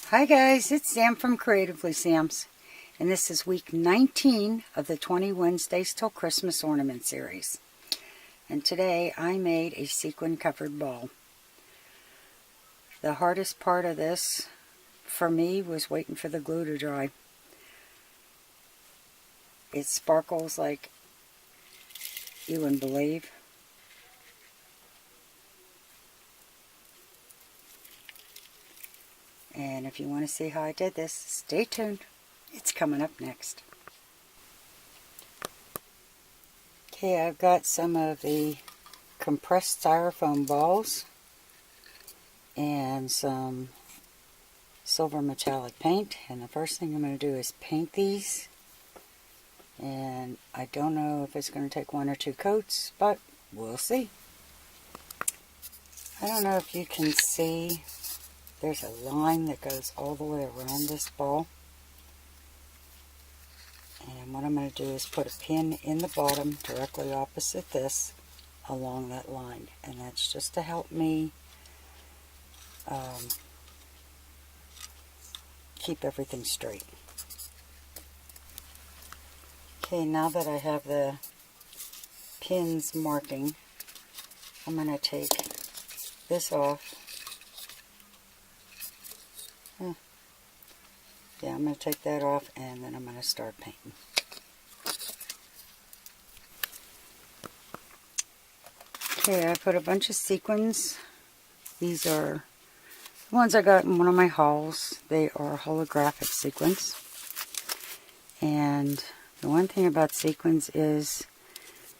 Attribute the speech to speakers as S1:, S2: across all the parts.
S1: Hi guys, it's Sam from Creatively Sam's, and this is week 19 of the 20 Wednesdays Till Christmas Ornament Series. And today I made a sequin covered ball. The hardest part of this for me was waiting for the glue to dry. It sparkles like you wouldn't believe. And if you want to see how I did this, stay tuned. It's coming up next. Okay, I've got some of the compressed styrofoam balls and some silver metallic paint. And the first thing I'm going to do is paint these. And I don't know if it's going to take one or two coats, but we'll see. I don't know if you can see. There's a line that goes all the way around this ball. And what I'm going to do is put a pin in the bottom directly opposite this along that line. And that's just to help me keep everything straight. Okay, now that I have the pins marking, I'm going to take this off. Yeah, I'm going to take that off and then I'm going to start painting. Okay, I put a bunch of sequins. These are the ones I got in one of my hauls. They are holographic sequins. And the one thing about sequins is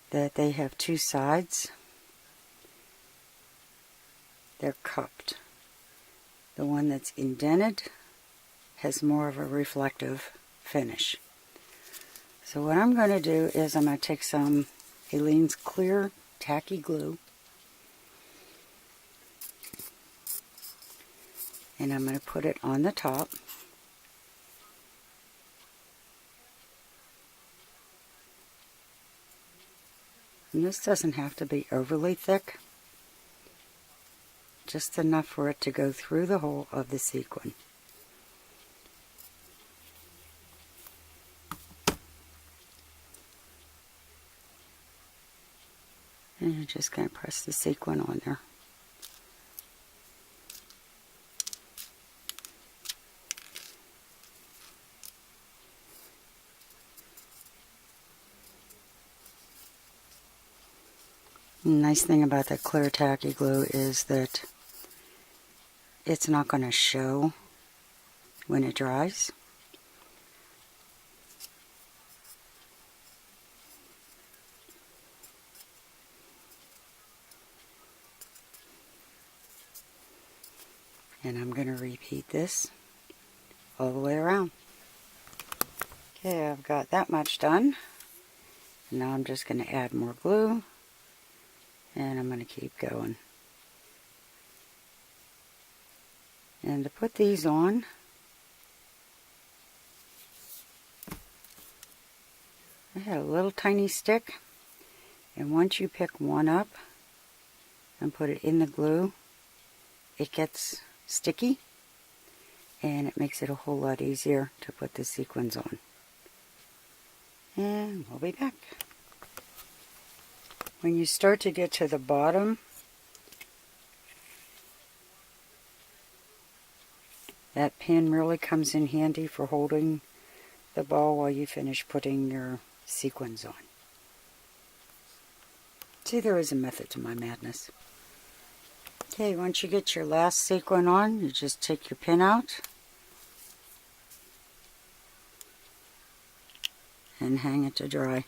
S1: that they have two sides. They're cupped. The one that's indented has more of a reflective finish. So what I'm going to do is I'm going to take some Aleene's clear tacky glue and I'm going to put it on the top. And this doesn't have to be overly thick, just enough for it to go through the hole of the sequin. And you're just going to press the sequin on there. The nice thing about that clear tacky glue is that it's not going to show when it dries. And I'm going to repeat this all the way around. Okay, I've got that much done. And now I'm just going to add more glue. And I'm going to keep going. And to put these on, I had a little tiny stick. And once you pick one up and put it in the glue, it gets sticky and it makes it a whole lot easier to put the sequins on. And we'll be back. When you start to get to the bottom, that pin really comes in handy for holding the ball while you finish putting your sequins on. See, there is a method to my madness. Okay, once you get your last sequin on, you just take your pin out and hang it to dry.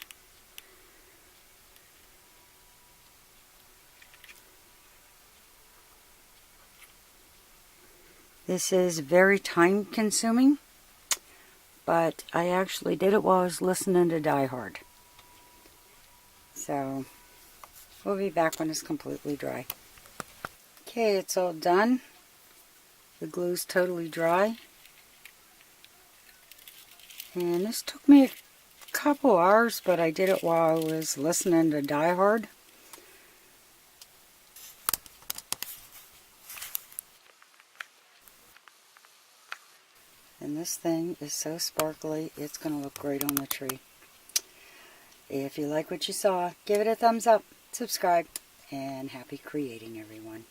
S1: This is very time consuming, but I actually did it while I was listening to Die Hard. So, we'll be back when it's completely dry. Okay, it's all done. The glue's totally dry. And this took me a couple hours, but I did it while I was listening to Die Hard. And this thing is so sparkly, it's going to look great on the tree. If you like what you saw, give it a thumbs up, subscribe, and happy creating, everyone.